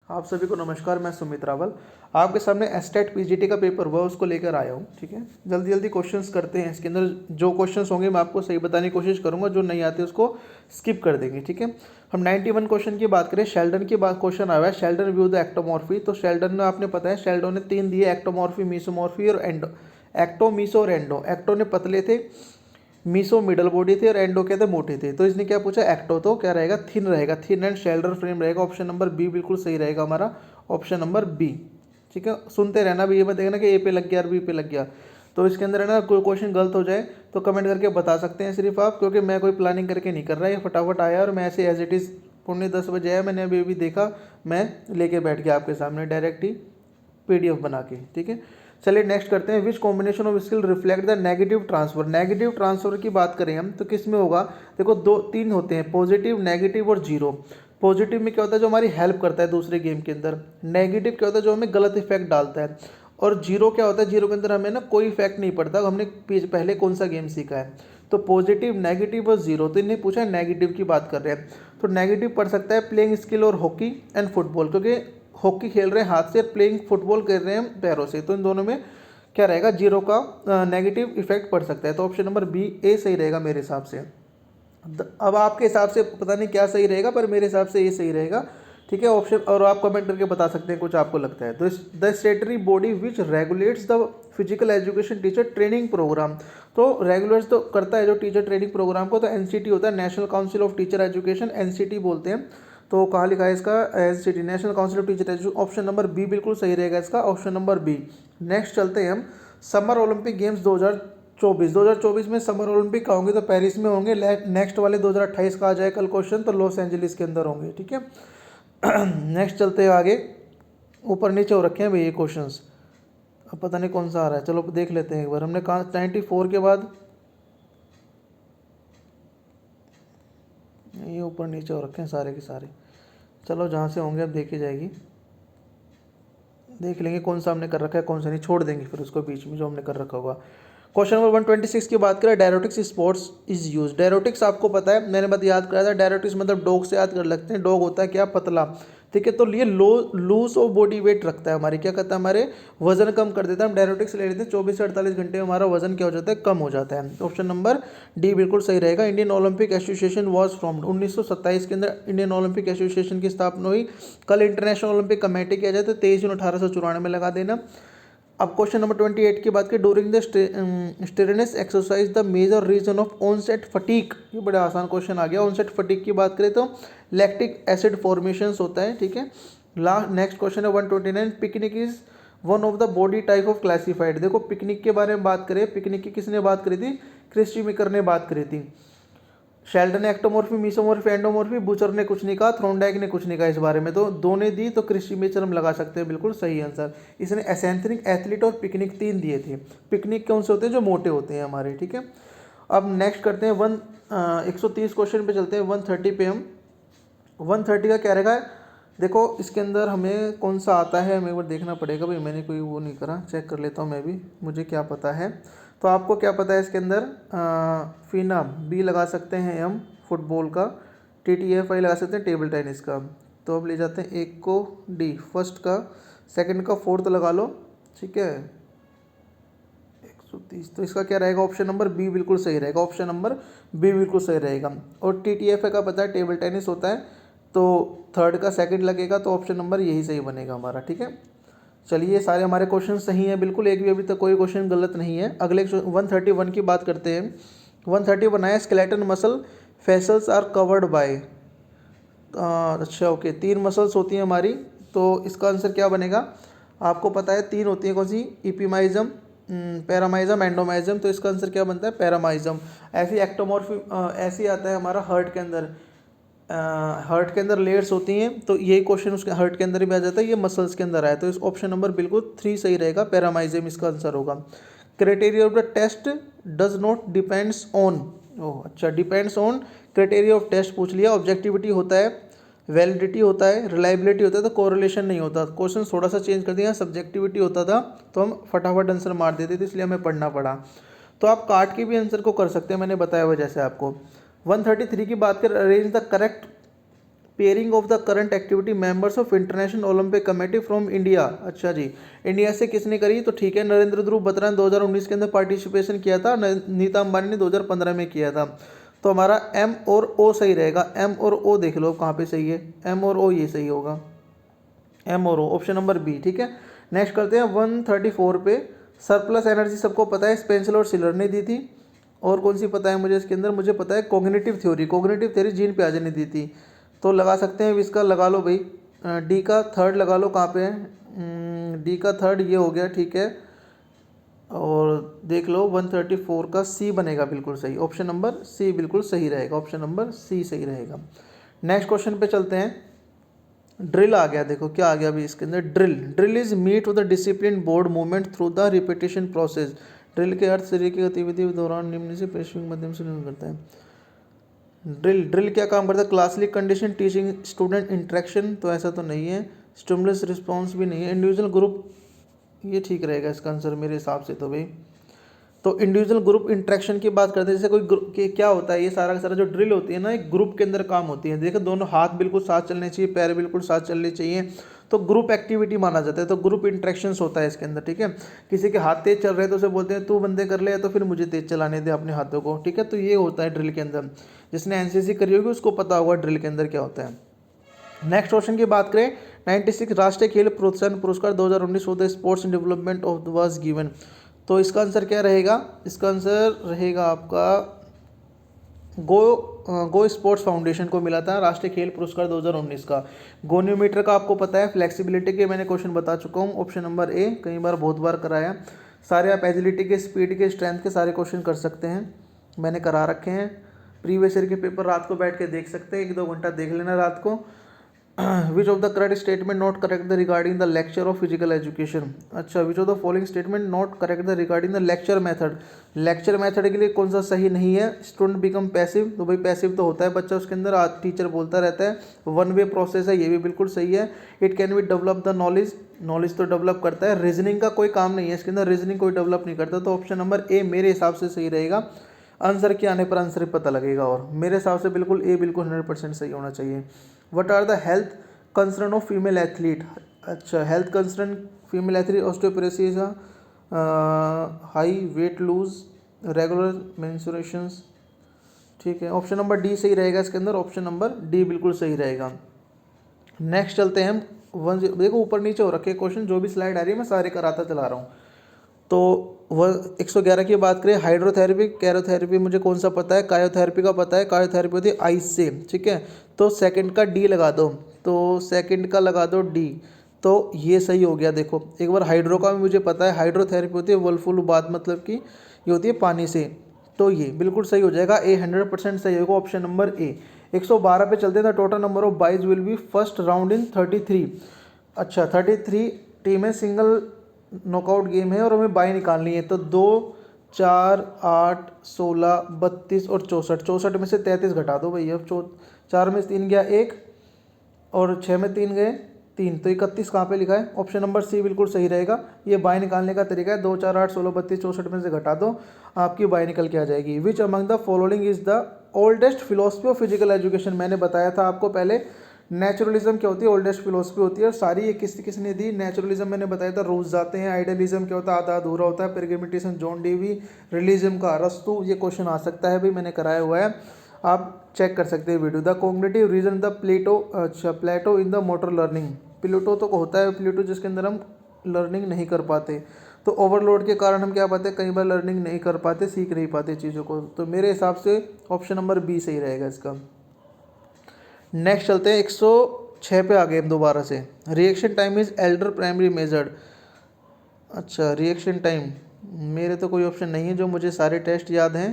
आप सभी को नमस्कार। मैं सुमित रावल आपके सामने एस्टेट पीजीटी का पेपर हुआ उसको लेकर आया हूँ। ठीक है, जल्दी जल्दी क्वेश्चंस करते हैं। इसके अंदर जो क्वेश्चंस होंगे मैं आपको सही बताने की कोशिश करूँगा, जो नहीं आते उसको स्किप कर देंगे। ठीक है, हम 91 क्वेश्चन की बात करें। शेल्डन की बात क्वेश्चन आया है, शेल्डन व्यू द एक्टोमॉर्फी। तो शेल्डन ने, आपने पता है शेल्डन ने 3 दिए, एक्टोमॉर्फी, मीसोमॉर्फी और एंडो। एक्टो, मीसो और एंडो। एक्टो ने पतले थे, मीसो मिडल बॉडी थे और एंडो के थे मोटे थे। तो इसने क्या पूछा, एक्टो तो क्या रहेगा, थिन रहेगा, थिन एंड शेल्डर फ्रेम रहेगा। ऑप्शन नंबर बी बिल्कुल सही रहेगा हमारा, ऑप्शन नंबर बी। ठीक है, सुनते रहना भी, ये मत देखना कि ए पे लग गया और बी पे लग गया। तो इसके अंदर है ना, कोई क्वेश्चन गलत हो जाए तो कमेंट करके बता सकते हैं सिर्फ आप, क्योंकि मैं कोई प्लानिंग करके नहीं कर रहा, ये फटाफट आया और मैं ऐसे एज इट इज़ 9:45 आया, मैंने अभी देखा, मैं लेके बैठ गया आपके सामने डायरेक्ट ही पीडीएफ बना के। ठीक है, चलिए नेक्स्ट करते हैं। Which combination of skill reflect the negative transfer. Negative transfer की बात करें हम तो किस में होगा, देखो 2-3 होते हैं, पॉजिटिव, नेगेटिव और जीरो। पॉजिटिव में क्या होता है, जो हमारी हेल्प करता है दूसरे गेम के अंदर। नेगेटिव क्या होता है, जो हमें गलत इफेक्ट डालता है। और जीरो क्या होता है, जीरो के अंदर हमें ना कोई इफेक्ट नहीं पड़ता, हमने पहले कौन सा गेम सीखा है। तो पॉजिटिव, नेगेटिव और जीरो। तो इन्हें पूछा है, नेगेटिव की बात कर रहे हैं तो नेगेटिव पढ़ सकता है प्लेइंग स्किल और हॉकी एंड फुटबॉल, क्योंकि हॉकी खेल रहे हैं हाथ से, प्लेइंग फुटबॉल कर रहे हैं पैरों से। तो इन दोनों में क्या रहेगा, जीरो का नेगेटिव इफेक्ट पड़ सकता है। तो ऑप्शन नंबर बी, ए सही रहेगा मेरे हिसाब से। अब आपके हिसाब से पता नहीं क्या सही रहेगा, पर मेरे हिसाब से ये सही रहेगा। ठीक है, ऑप्शन, और आप कमेंट करके बता सकते हैं कुछ आपको लगता है। तो the statutory body which regulates the physical education teacher training programme. तो रेगुलेट्स तो करता है जो टीचर ट्रेनिंग प्रोग्राम को, तो एनसीटी होता है, national council of teacher education, NCT बोलते हैं। तो कहाँ लिखा है इसका, NCT, national council of teacher education. Option number B बिल्कुल सही रहेगा इसका, ऑप्शन नंबर बी। नेक्स्ट चलते हैं हम, समर ओलंपिक गेम्स 2024 में समर ओलंपिक का होंगे तो पेरिस में होंगे। नेक्स्ट वाले 2028 का आ जाए कल क्वेश्चन, तो लॉस एंजलिस के अंदर होंगे। ठीक है, नेक्स्ट चलते हैं आगे। ऊपर नीचे हो रखे हैं भाई ये क्वेश्चंस, अब पता नहीं कौन सा आ रहा है, चलो देख लेते हैं एक बार। हमने कहा 94 के बाद ये ऊपर नीचे हो रखे हैं सारे के सारे। चलो जहाँ से होंगे अब देखी जाएगी, देख लेंगे कौन सा हमने कर रखा है कौन सा नहीं, छोड़ देंगे फिर उसको बीच में जो हमने कर रखा होगा। क्वेश्चन नंबर 126 की बात करें, diuretics sports is use. Diuretics आपको पता है, मैंने बात याद कराया था, डायरोटिक्स मतलब डॉग से याद कर लगते हैं। डॉग होता है क्या, पतला। ठीक है, तो ये लूज ऑफ बॉडी वेट रखता है हमारे, क्या करता है, हमारे वजन कम कर देता है। हम डायरोटिक्स ले लेते हैं 24 से 48 घंटे में हमारा वजन क्या हो जाता है, कम हो जाता है। ऑप्शन नंबर डी बिल्कुल सही रहेगा। इंडियन ओलंपिक एसोसिएशन वॉज फ्रॉम्ड 1927 के अंदर इंडियन ओलंपिक एसोसिएशन की स्थापना हुई। कल इंटरनेशनल ओलंपिक कमेटी किया जाए तो 23 जून 1894 में लगा देना। अब क्वेश्चन नंबर 28 की बात करें, during the strenuous exercise the major reason of onset fatigue. ये बड़ा आसान क्वेश्चन आ गया। ऑनसेट फटीक की बात करें तो लैक्टिक एसिड फॉर्मेशन होता है। ठीक है, नेक्स्ट क्वेश्चन है 129, picnic is one of the body type of classified. देखो पिकनिक के बारे में बात करें, पिकनिक की किसने बात करी थी, क्रिस्टी मेकर ने बात करी थी। शेल्डन ने एक्टोमॉर्फी, मीसोमॉर्फी, एंडोमॉर्फी, बुचर ने कुछ नहीं कहा, थ्रोनडाइक ने कुछ नहीं कहा इस बारे में, तो दो ने दी, तो क्रिस्टी मेकर हम लगा सकते हैं, बिल्कुल सही आंसर। इसने एसेंथनिक, एथलीट और पिकनिक 3 दिए थे। पिकनिक कौन से होते हैं, जो मोटे होते हैं हमारे। ठीक है, अब नेक्स्ट करते हैं 130 क्वेश्चन पे चलते हैं। 130 पे हम 130 का क्या रहेगा, देखो इसके अंदर हमें कौन सा आता है, हमें एक बार देखना पड़ेगा भाई, मैंने कोई वो नहीं करा, चेक कर लेता हूँ मैं भी, मुझे क्या पता है। तो आपको क्या पता है इसके अंदर, फीना बी लगा सकते हैं हम फुटबॉल का, TTFI लगा सकते हैं टेबल टेनिस का। तो अब ले जाते हैं एक को डी, फर्स्ट का, सेकंड का, फोर्थ लगा लो। ठीक है, 130, तो इसका क्या रहेगा, ऑप्शन नंबर बी बिल्कुल सही रहेगा, ऑप्शन नंबर बी बिल्कुल सही रहेगा। और TTFI का पता है टेबल टेनिस होता है, तो थर्ड का सेकंड लगेगा, तो ऑप्शन नंबर यही सही बनेगा हमारा। ठीक है, चलिए सारे हमारे क्वेश्चन सही हैं बिल्कुल, एक भी अभी तक कोई क्वेश्चन गलत नहीं है। अगले 131 की बात करते हैं। 131 है, skeleton muscle fascicles are covered by. अच्छा ओके, 3 मसल्स होती हैं हमारी, तो इसका आंसर क्या बनेगा, आपको पता है 3 होती हैं, कौन सी, इपीमाइजम, पैरामाइजम, एंडोमाइजम। तो इसका आंसर क्या बनता है, पैरामाइजम। ऐसी एक्टोमॉर्फी ऐसी आता है हमारा हार्ट के अंदर, हार्ट के अंदर लेयर्स होती हैं, तो यही क्वेश्चन उसके हार्ट के अंदर भी आ जाता है, ये मसल्स के अंदर आया, तो इस ऑप्शन नंबर बिल्कुल 3 सही रहेगा, पैरामाइजम इसका आंसर होगा। Criteria of the test does not depends on, ओह अच्छा, depends on criteria of test पूछ लिया। ऑब्जेक्टिविटी होता है, वैलिडिटी होता है, रिलायबिलिटी होता है, तो कोरिलेशन नहीं होता। क्वेश्चन थोड़ा सा चेंज कर दिया, सब्जेक्टिविटी होता था तो हम फटाफट आंसर मार देते थे, इसलिए हमें पढ़ना पड़ा। तो आप काट के भी आंसर को कर सकते हैं, मैंने बताया हुआ जैसे आपको। 133 की बात करें, arrange the correct pairing of the current activity members of international Olympic committee from India. अच्छा जी, इंडिया से किसने करी? तो ठीक है, नरेंद्र ध्रुव बत्रा ने 2019 के अंदर पार्टिसिपेशन किया था, नीता अंबानी ने 2015 में किया था। तो हमारा एम और ओ सही रहेगा। एम और ओ देख लो कहाँ पे सही है, एम और ओ ये सही होगा, एम और ओ, ऑप्शन नंबर बी। ठीक है, नेक्स्ट करते हैं 134 पे। सरप्लस एनर्जी सबको पता है, स्पेंसर और सिलर ने दी थी। और कौन सी पता है मुझे इसके अंदर? मुझे पता है cognitive theory, cognitive theory Jean पियाजे ने दी थी। तो लगा सकते हैं इसका, लगा लो भाई, डी का थर्ड लगा लो, कहाँ पे है डी का थर्ड, ये हो गया। ठीक है, और देख लो 134 का सी बनेगा बिल्कुल सही, ऑप्शन नंबर सी बिल्कुल सही रहेगा, ऑप्शन नंबर सी सही रहेगा। नेक्स्ट क्वेश्चन पे चलते हैं। ड्रिल आ गया, देखो क्या आ गया अभी इसके अंदर, drill. Drill is meet with the discipline board movement through the repetition process. Drill के अर्थ शरीर की गतिविधि के दौरान निम्न से पेशवी के माध्यम से निर्भर करता है। ड्रिल, ड्रिल क्या काम करता है? क्लासली कंडीशन, टीचिंग स्टूडेंट इंटरेक्शन, तो ऐसा तो नहीं है। स्टिमुलस रिस्पॉन्स भी नहीं है। इंडिविजुअल ग्रुप, ये ठीक रहेगा इसका आंसर मेरे हिसाब से तो भाई। तो इंडिविजुअल ग्रुप इंटरेक्शन की बात करते हैं, जैसे कोई ग्रुप के क्या होता है, ये सारा का सारा जो ड्रिल होती है ना, एक ग्रुप के अंदर काम होती है। देखो दोनों हाथ बिल्कुल साथ चलने चाहिए, पैर बिल्कुल साथ चलने चाहिए, तो ग्रुप एक्टिविटी माना जाता है। तो ग्रुप इंटरेक्शंस होता है इसके अंदर। ठीक है, किसी के हाथ तेज चल रहे हैं तो उसे बोलते हैं तू बंदे कर ले, या तो फिर मुझे तेज चलाने दे अपने हाथों को। ठीक है, तो ये होता है ड्रिल के अंदर। जिसने एनसीसी करी होगी उसको पता होगा ड्रिल के अंदर क्या होता है। नेक्स्ट क्वेश्चन की बात करें, 96 राष्ट्रीय खेल प्रोत्साहन पुरस्कार 2019 for the sports and development of the was given. तो इसका आंसर क्या रहेगा? इसका आंसर रहेगा आपका गो स्पोर्ट्स फाउंडेशन को मिला था राष्ट्रीय खेल पुरस्कार 2019 का। गोनियोमीटर का आपको पता है, फ्लेक्सिबिलिटी के मैंने क्वेश्चन बता चुका हूँ, ऑप्शन नंबर ए, कई बार बहुत बार कराया। सारे आप एजिलिटी के, स्पीड के, स्ट्रेंथ के सारे क्वेश्चन कर सकते हैं, मैंने करा रखे हैं। प्रीवियस ईयर के पेपर रात को बैठ के देख सकते हैं, 1-2 घंटा देख लेना रात को। Which of the correct statement not correct the regarding the lecture of physical education. अच्छा, which of the following statement not correct the regarding the lecture method. Lecture method के लिए कौन सा सही नहीं है? स्टूडेंट बिकम पैसिव, तो भाई पैसिव तो होता है बच्चा उसके अंदर, टीचर बोलता रहता है। वन वे प्रोसेस है, ये भी बिल्कुल सही है। It can be develop the knowledge, knowledge तो डेवलप करता है। रीजनिंग का कोई काम नहीं है इसके अंदर, रीजनिंग कोई डेवलप नहीं करता। तो ऑप्शन नंबर ए मेरे हिसाब से सही रहेगा। आंसर के आने पर आंसर पता लगेगा, और मेरे हिसाब से बिल्कुल ए बिल्कुल 100% सही होना चाहिए। What are the health concern of female athlete. अच्छा, health concern female athlete, osteoporosis, high weight loss, regular menstruations. ठीक है, ऑप्शन नंबर डी सही रहेगा इसके अंदर, ऑप्शन नंबर डी बिल्कुल सही रहेगा। नेक्स्ट चलते हैं हम देखो ऊपर नीचे हो रखे क्वेश्चन, जो भी स्लाइड आ रही है मैं सारे कराता चला रहा हूँ। तो वह 111 की बात करें, हाइड्रोथेरेपी, कैरोथेरेपी मुझे कौन सा पता है, कायोथेरेपी का पता है। कायोथेरेपी होती है आइस से। ठीक है, तो सेकंड का डी लगा दो, तो सेकंड का लगा दो डी, तो ये सही हो गया। देखो एक बार हाइड्रो का भी मुझे पता है, हाइड्रोथेरेपी होती है वलफुल बात, मतलब कि ये होती है पानी से, तो ये बिल्कुल सही हो जाएगा। ए 100% सही होगा, ऑप्शन नंबर ए। 112 पे चलते हैं। Total number of byes will be first round in 33। अच्छा, 33 टीम है, सिंगल नॉकआउट गेम है और हमें बाई निकालनी है। तो 2, 4, 8, 16, 32 और 64, 64 में से 33 घटा दो भैया। अब 4 में से 3 गया 1, और 6 में 3 गए 3, तो 31 कहाँ पे लिखा है? ऑप्शन नंबर सी बिल्कुल सही रहेगा। ये बाई निकालने का तरीका है, 2, 4, 8, 16, 32, 64 में से घटा दो, आपकी बाई निकल के आ जाएगी। Which among the following is the oldest philosophy of physical education. मैंने बताया था आपको पहले, नेचुरलिज्म क्या होती है, ओल्डेस्ट फिलोसफी होती है। और सारी ये किसने दी? नेचुरलिज्म मैंने बताया था, रोज जाते हैं। आइडियलिज्म क्या होता है, आधा अधूरा होता है। पिलग्रिमेटिज्म जॉन डीवी। रिलीजम का अरस्तु। ये क्वेश्चन आ सकता है भाई, मैंने कराया हुआ है, आप चेक कर सकते हैं video. The cognitive reason the plateau, अच्छा plateau in the motor learning. Plateau तो होता है प्लेटो जिसके अंदर हम लर्निंग नहीं कर पाते, तो ओवरलोड के कारण हम क्या पाते हैं, कई बार लर्निंग नहीं कर पाते, सीख नहीं पाते चीज़ों को। तो मेरे हिसाब से ऑप्शन नंबर बी सही रहेगा इसका। नेक्स्ट चलते हैं, 106 पे आ गए हम दोबारा से। Reaction time is Elder primary measured. अच्छा, रिएक्शन टाइम मेरे तो कोई ऑप्शन नहीं है, जो मुझे सारे टेस्ट याद हैं।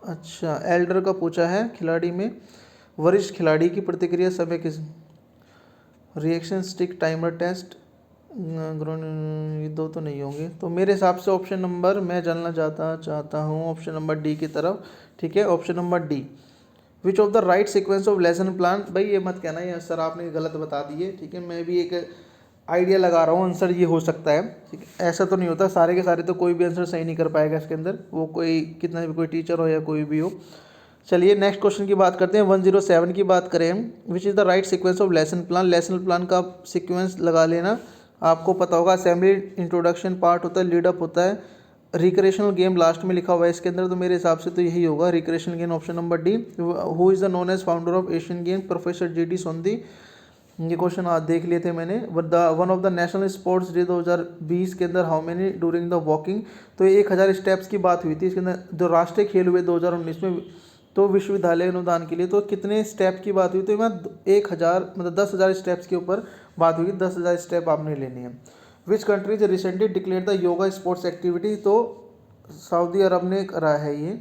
अच्छा, एल्डर का पूछा है, खिलाड़ी में वरिष्ठ खिलाड़ी की प्रतिक्रिया समय किस, रिएक्शन स्टिक टाइमर टेस्ट, ये 2 तो नहीं होंगे। तो मेरे हिसाब से ऑप्शन नंबर, मैं जानना चाहता हूँ ऑप्शन नंबर डी की तरफ। ठीक है, option number D. Which of the right sequence of lesson plan. भाई ये मत कहना ये सर आपने गलत बता दिए। ठीक है, मैं भी एक आइडिया लगा रहा हूँ, आंसर ये हो सकता है। ठीक है, ऐसा तो नहीं होता, सारे के सारे तो कोई भी आंसर सही नहीं कर पाएगा इसके अंदर, वो कोई कितना भी कोई टीचर हो या कोई भी हो। चलिए नेक्स्ट क्वेश्चन की बात करते हैं। 107 की बात करें, which is the right sequence of lesson plan. Lesson plan का सीक्वेंस लगा लेना, आपको पता होगा। असेंबली इंट्रोडक्शन पार्ट होता है, लीडअप होता है, रिक्रेशनल गेम लास्ट में लिखा हुआ है इसके अंदर, तो मेरे हिसाब से तो यही होगा recreational game, option number D. Who is the known as founder of Asian game, professor G D. Sondhi. ये क्वेश्चन आज देख लिए थे मैंने। One of the national sports day 2020 के अंदर how many during the walking, तो 1000 स्टेप्स की बात हुई थी इसके अंदर। जो राष्ट्रीय खेल हुए 2019 में तो विश्वविद्यालय अनुदान के लिए, तो कितने स्टेप की बात हुई, तो मैं 1000 मतलब 10,000 स्टेप्स के ऊपर बात हुई। 10,000 स्टेप आपने लेनी है। Which countries recently declare the yoga sports activity, तो सऊदी अरब ने करा है ये।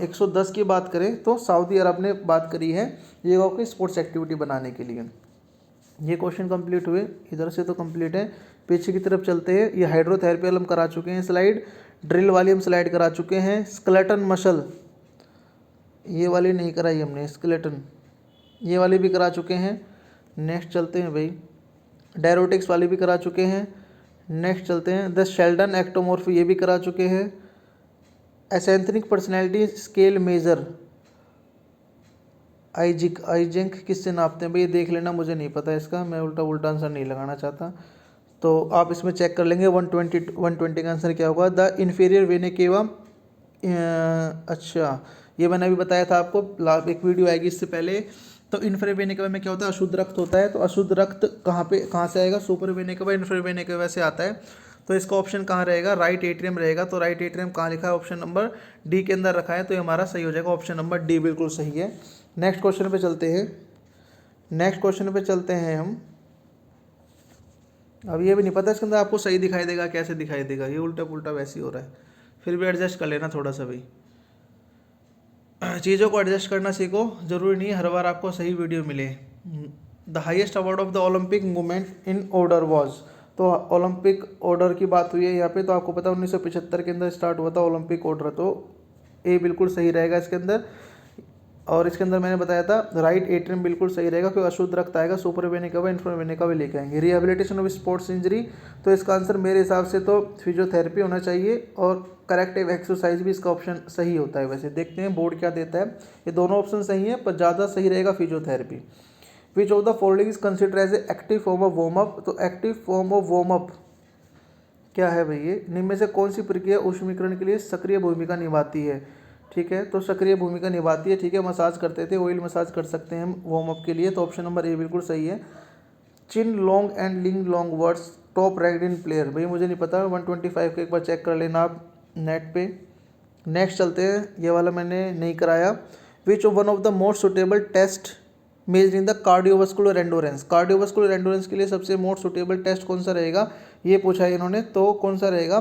110 की बात करें तो सऊदी अरब ने बात करी है योगा को स्पोर्ट्स एक्टिविटी बनाने के लिए। ये क्वेश्चन कंप्लीट हुए, इधर से तो कंप्लीट है। पीछे की तरफ चलते हैं। ये हाइड्रोथेरेपी वाला हम करा चुके हैं स्लाइड, ड्रिल वाली हम स्लाइड करा चुके हैं। स्केलेटन मसल ये वाली नहीं कराई हमने, स्केलेटन ये वाली भी करा चुके हैं। नेक्स्ट चलते हैं भाई, डायरोटिक्स वाली भी करा चुके हैं। नेक्स्ट चलते हैं, द शेल्डन एक्टोमॉर्फी ये भी करा चुके हैं। एसेंथनिक पर्सनैलिटी स्केल मेजर, आईजिंक किससे नापते हैं भाई, ये देख लेना, मुझे नहीं पता इसका, मैं उल्टा आंसर नहीं लगाना चाहता, तो आप इसमें चेक कर लेंगे। 120 का आंसर क्या होगा, द इन्फीरियर वेने केवा। अच्छा, ये मैंने अभी बताया था आपको, एक वीडियो आएगी इससे पहले। तो इन्फीरियर वेने केवा में क्या होता है, अशुद्ध रक्त होता है। तो अशुद्ध रक्त कहाँ से आएगा, सुपर वेने केवा इन्फीरियर वेने केवा से आता है। तो इसका ऑप्शन कहाँ रहेगा, राइट एट्रियम रहेगा। तो राइट एट्रियम कहाँ लिखा है, ऑप्शन नंबर डी के अंदर रखा है, तो ये हमारा सही हो जाएगा, ऑप्शन नंबर डी बिल्कुल सही है। नेक्स्ट क्वेश्चन पे चलते हैं। नेक्स्ट क्वेश्चन पे चलते हैं हम। अब ये भी नहीं पता इसके अंदर आपको सही दिखाई देगा कैसे दिखाई देगा, ये उल्टा पुल्टा वैसे ही हो रहा है, फिर भी एडजस्ट कर लेना थोड़ा सा भाई। चीज़ों को एडजस्ट करना सीखो, ज़रूरी नहीं है हर बार आपको सही वीडियो मिले। The highest award of the Olympic movement in order was, तो ओलंपिक ऑर्डर की बात हुई है यहाँ पे, तो आपको पता 1975 के अंदर स्टार्ट हुआ था ओलंपिक ऑर्डर, तो ए बिल्कुल सही रहेगा इसके अंदर। और इसके अंदर मैंने बताया था राइट एट्रियम बिल्कुल सही रहेगा, क्योंकि अशुद्ध रक्त आएगा, सुपर वेने का व इन्फर वेने का भी लेके आएंगे। रिहेबिलिटेशन ऑफ स्पोर्ट्स इंजरी, तो इसका आंसर मेरे हिसाब से तो फिजियोथेरेपी होना चाहिए, और करेक्टिव एक्सरसाइज भी इसका ऑप्शन सही होता है। वैसे देखते हैं बोर्ड क्या देता है, ये दोनों ऑप्शन सही है, पर ज़्यादा सही रहेगा physiotherapy. Which of the following is consider as a active form of warm up, तो active form of warm up क्या है भाई, ये निम्न में से कौन सी प्रक्रिया ऊष्मीकरण के लिए सक्रिय भूमिका निभाती है। ठीक है, तो सक्रिय भूमिका निभाती है, ठीक है। मसाज करते थे, ऑयल मसाज कर सकते हैं हम वार्म अप के लिए, तो ऑप्शन नंबर ए बिल्कुल सही है। चिन लॉन्ग एंड लिंग लॉन्ग वर्ड्स टॉप रैंक्ड इन प्लेयर, भाई मुझे नहीं पता, 125 को एक बार चेक कर लेना आप नेट पे। नेक्स्ट चलते हैं, ये वाला मैंने नहीं कराया। Which one of the most suitable test measuring the cardiovascular endurance, cardiovascular endurance के लिए सबसे मोस्ट सुटेबल टेस्ट कौन सा रहेगा, ये पूछा है इन्होंने, तो कौन सा रहेगा,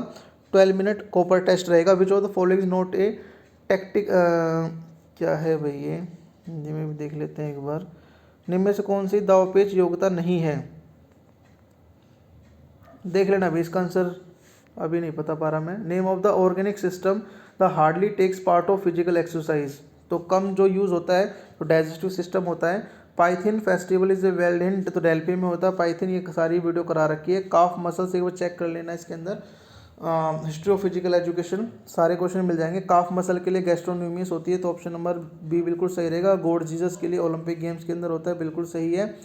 12 मिनट कॉपर टेस्ट रहेगा। विच of the following not a tactic, क्या है भाई ये, हिंदी में भी देख लेते हैं एक बार। निम्न में से कौन सी दावपेच योग्यता नहीं है, देख लेना भाई, इसका आंसर अभी नहीं पता पा रहा मैं। Name of the organic system the hardly takes part of physical exercise, तो कम जो यूज़ होता है, तो डाइजेस्टिव सिस्टम होता है। Pythian festival is a well hint, तो डेल्फी में होता है पाइथिन, ये सारी वीडियो करा रखी है। काफ मसल से वो चेक कर लेना इसके अंदर। हिस्ट्री ऑफ फिजिकल एजुकेशन सारे क्वेश्चन मिल जाएंगे। काफ मसल के लिए गैस्ट्रोनोमियस होती है, तो ऑप्शन नंबर बी बिल्कुल सही रहेगा। गॉड जीसस के लिए ओलंपिक गेम्स के अंदर होता है, बिल्कुल सही है।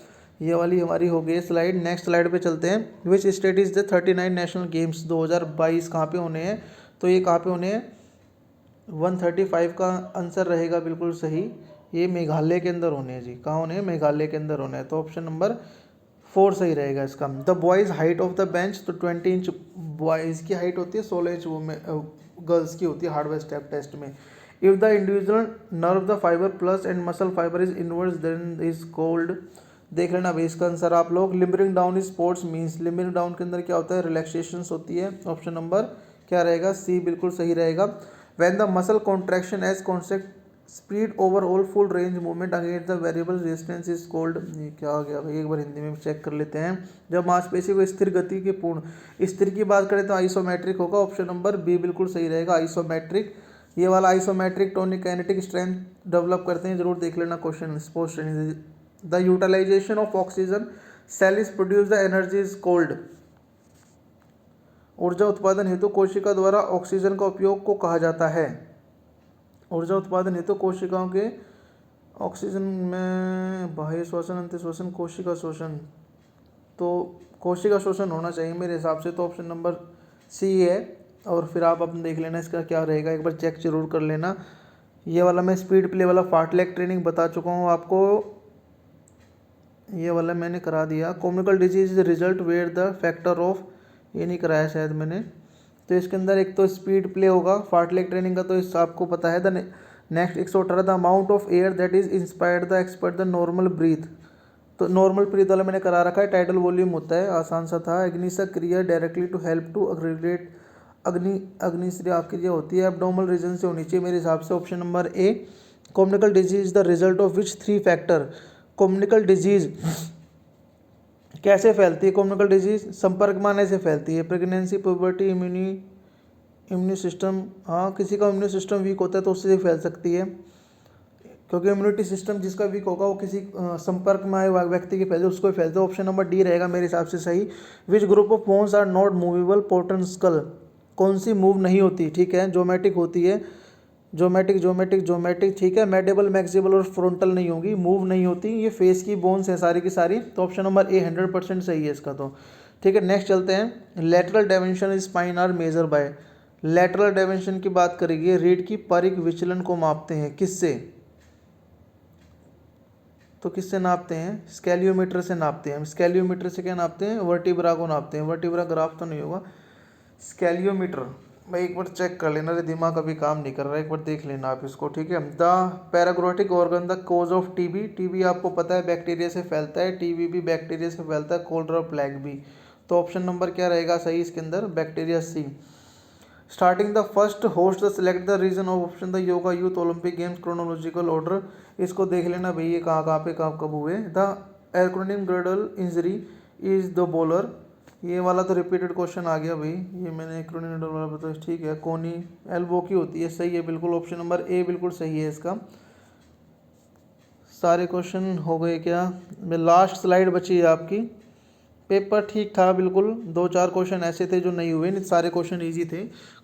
ये वाली हमारी हो गई स्लाइड। नेक्स्ट स्लाइड पे चलते हैं। Which state is the 39 national games 2022 कहाँ पे होने हैं, तो ये कहाँ पे होने हैं, 135 का आंसर रहेगा बिल्कुल सही। ये मेघालय के अंदर होने हैं जी, कहाँ होने हैं, मेघालय के अंदर होने हैं, तो ऑप्शन नंबर 4 सही रहेगा इसका। The boys height of the bench, तो 20 इंच बॉयज़ की हाइट होती है, 16 इंच गर्ल्स की होती है हार्डवेयर स्टेप टेस्ट में। If the individual nerve the fibre plus and muscle fibre is inverse then is called, देख लेना भाई इसका आंसर आप लोग। Limbering down is sports means, limbering down के अंदर क्या होता है, रिलैक्सेशन होती है, ऑप्शन नंबर क्या रहेगा, सी बिल्कुल सही रहेगा। When the muscle contraction as concept speed over all full range movement against the variable resistance is called, ये क्या हो गया भाई, एक बार हिंदी में चेक कर लेते हैं। जब मांसपेशी को स्थिर गति के पूर्ण, स्थिर की बात करें तो आइसोमेट्रिक होगा, ऑप्शन नंबर बी बिल्कुल सही रहेगा, आइसोमेट्रिक। ये वाला isometric tonic kinetic strength develop करते हैं, जरूर देख लेना question sports training. The utilization of oxygen cell is produce the energy is called, ऊर्जा उत्पादन हेतु कोशिका द्वारा ऑक्सीजन का उपयोग को कहा जाता है, ऊर्जा उत्पादन हेतु कोशिकाओं के ऑक्सीजन में बाह्य श्वसन अंत श्वसन कोशिका शोषण, तो कोशिका शोषण होना चाहिए मेरे हिसाब से, तो ऑप्शन नंबर सी है। और फिर आप अपने देख लेना इसका क्या रहेगा, एक बार चेक जरूर कर लेना। ये वाला मैं स्पीड प्ले वाला फार्टलैक ट्रेनिंग बता चुका हूँ आपको, ये वाला मैंने करा दिया। Communicable disease result were the factor of, ये नहीं कराया शायद मैंने। तो इसके अंदर एक तो स्पीड प्ले होगा फार्टलैक ट्रेनिंग का, तो इस आपको पता है। The next 118 the amount of air that is inspired the expert the normal breath, तो नॉर्मल ब्रीथ वाला मैंने करा रखा है। टाइटल वॉल्यूम होता है, आसान सा था। अग्निशा क्रिया directly to help to regulate, अग्निश्रिया क्रिया होती है एब्डोमिनल रीजन से होनी चाहिए मेरे हिसाब से, option number A. Communicable disease the result of which 3 factor, communicable disease कैसे फैलती है? कॉम्युनिकल डिजीज संपर्क में आने से फैलती है। प्रेगनेंसी, पुबर्टी, इम्यून सिस्टम, हाँ किसी का इम्यून सिस्टम वीक होता है तो उससे फैल सकती है, क्योंकि इम्यूनिटी सिस्टम जिसका वीक होगा वो किसी संपर्क में आए व्यक्ति के फैलते उसको फैलते। ऑप्शन नंबर डी रहेगा मेरे हिसाब से सही। Which group of bones are not movable portion skull, कौन सी मूव नहीं होती? ठीक है, जोमेटिक होती है, जोमेटिक ठीक है। मेडेबल, मैक्सिबल और फ्रंटल नहीं होगी, मूव नहीं होती। ये फेस की बोन्स है सारी की सारी, तो ऑप्शन नंबर ए 100% सही है इसका तो। ठीक है, नेक्स्ट चलते हैं। Lateral dimension spine are measure by, lateral dimension की बात करेंगे, रीढ़ की परिक विचलन को मापते हैं किससे? तो किससे नापते हैं? स्केलियोमीटर से नापते हैं। स्केलियोमीटर से क्या नापते हैं? वर्टिब्रा को नापते हैं। वर्टिब्रा ग्राफ तो नहीं होगा, स्केलियोमीटर। भाई एक बार चेक कर लेना, रे दिमाग अभी काम नहीं कर रहा है, एक बार देख लेना आप इसको। ठीक है, द पैराग्रोटिक organ the cause of TB, TB आपको पता है बैक्टीरिया से फैलता है, टीबी भी बैक्टीरिया से फैलता है, कोलरा प्लेग भी। तो ऑप्शन नंबर क्या रहेगा सही इसके अंदर? Bacteria C. Starting the first host the select the reason of option the yoga youth Olympic games chronological order, इसको देख लेना भाई ये कहाँ पे कब हुए। The acronym gradle injury is the bowler, ये वाला तो रिपीटेड क्वेश्चन आ गया भाई, ये मैंने एक्रोनिम ग्रेडल वाला बताया। ठीक है, कोनी एल्बो की होती है, सही है बिल्कुल, ऑप्शन नंबर ए बिल्कुल सही है इसका। सारे क्वेश्चन हो गए क्या? मैं लास्ट स्लाइड बची है आपकी। पेपर ठीक था बिल्कुल, 2-4 क्वेश्चन ऐसे थे जो नहीं हुए, नहीं सारे क्वेश्चन इजी थे,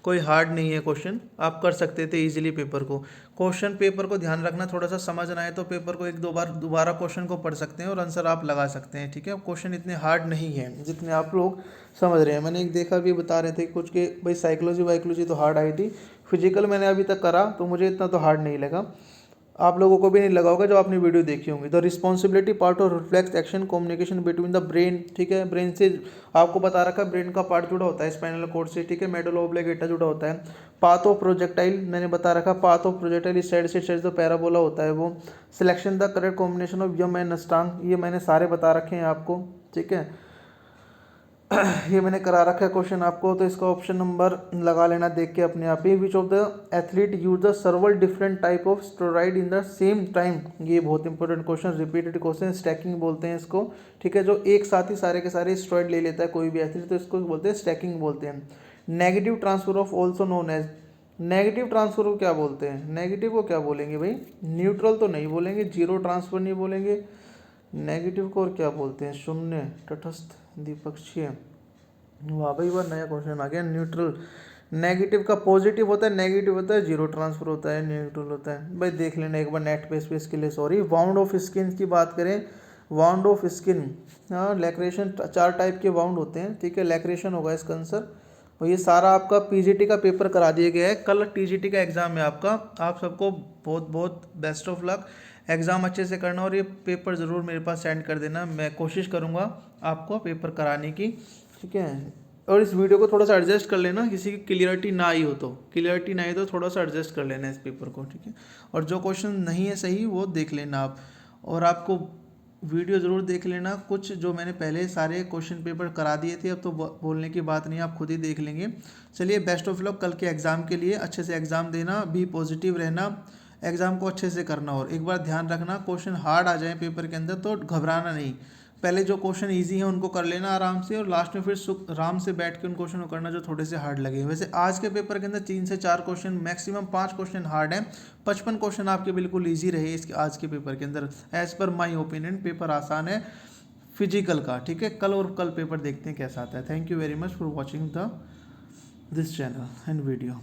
कोई हार्ड नहीं है क्वेश्चन, आप कर सकते थे इजीली पेपर को। क्वेश्चन पेपर को ध्यान रखना, थोड़ा सा समझ ना आए तो पेपर को 1-2 बार दोबारा क्वेश्चन को पढ़ सकते हैं और आंसर आप लगा सकते हैं। ठीक है, क्वेश्चन इतने हार्ड नहीं है जितने आप लोग समझ रहे हैं। मैंने एक देखा भी बता रहे थे कुछ के भाई साइकोलॉजी वाइकोलॉजी तो हार्ड आई थी, फिजिकल मैंने अभी तक करा तो मुझे इतना तो हार्ड नहीं लगा, आप लोगों को भी नहीं लगा होगा जो आपने वीडियो देखी होंगी। द रिस्पॉन्सिबिलिटी पार्ट और reflex action communication between the brain, ठीक है, ब्रेन से आपको बता रखा है ब्रेन का पार्ट जुड़ा होता है स्पाइनल कॉर्ड से, ठीक है, मेडुला ऑब्लिंगेटा जुड़ा होता है। पाथ ऑफ प्रोजेक्टाइल मैंने बता रखा, पाथ ऑफ प्रोजेक्टाइल इस साइड से साइड जो पैराबोला होता है वो। Selection the correct combination of यम एंड नस्टांग, ये मैंने सारे बता रखे हैं आपको। ठीक है, ये मैंने करा रखा है क्वेश्चन आपको, तो इसका ऑप्शन नंबर लगा लेना देख के अपने आप ही। Which of the athlete use the several different type of steroid in the same time, ये बहुत important question, repeated question, stacking बोलते हैं इसको। ठीक है, जो एक साथ ही सारे के सारे स्टेरॉइड ले लेता है कोई भी एथलीट तो इसको बोलते हैं स्टैकिंग बोलते हैं। Negative transfer of also known as, negative transfer को क्या बोलते हैं? नेगेटिव को क्या बोलेंगे भाई? न्यूट्रल तो नहीं बोलेंगे, जीरो ट्रांसफर नहीं बोलेंगे, नेगेटिव को और क्या बोलते हैं? शून्य, तटस्थ, द्विपक्षीय। वाह भाई वाह, नया क्वेश्चन आ गया। न्यूट्रल, नेगेटिव का पॉजिटिव होता है, नेगेटिव होता है, जीरो ट्रांसफर होता है, न्यूट्रल होता है। भाई देख लेना एक बार नेट पे स्पेस के लिए, सॉरी। वाउंड ऑफ स्किन की बात करें, वाउंड ऑफ स्किन, हाँ लैक्रेशन, 4 टाइप के वाउंड होते हैं। ठीक है, लैक्रेशन होगा इसका आंसर। और ये सारा आपका पीजीटी का पेपर करा दिया गया है, कल टीजीटी का एग्ज़ाम है आपका। आप सबको बहुत बहुत बेस्ट ऑफ लक, एग्ज़ाम अच्छे से करना और ये पेपर ज़रूर मेरे पास सेंड कर देना, मैं कोशिश करूँगा आपको पेपर कराने की। ठीक है, और इस वीडियो को थोड़ा सा एडजस्ट कर लेना, किसी की क्लियरिटी ना आई हो तो, क्लियरिटी ना आई तो थोड़ा सा एडजस्ट कर लेना इस पेपर को। ठीक है, और जो क्वेश्चन नहीं है सही वो देख लेना आप, और आपको वीडियो ज़रूर देख लेना। कुछ जो मैंने पहले सारे क्वेश्चन पेपर करा दिए थे, अब तो बोलने की बात नहीं, आप खुद ही देख लेंगे। चलिए बेस्ट ऑफ लक कल के एग्ज़ाम के लिए, अच्छे से एग्ज़ाम देना, भी पॉजिटिव रहना, एग्ज़ाम को अच्छे से करना। और एक बार ध्यान रखना, क्वेश्चन हार्ड आ जाए पेपर के अंदर तो घबराना नहीं, पहले जो क्वेश्चन इजी हैं उनको कर लेना आराम से, और लास्ट में फिर आराम से बैठ के उन क्वेश्चन को करना जो थोड़े से हार्ड लगे। वैसे आज के पेपर के अंदर 3 से 4 क्वेश्चन, मैक्सिमम 5 क्वेश्चन हार्ड हैं, 55 क्वेश्चन आपके बिल्कुल इजी रहे इसके आज के पेपर के अंदर। As per my opinion paper आसान है फिजिकल का। ठीक है, कल पेपर देखते हैं कैसा आता है। Thank you very much for watching this channel and video.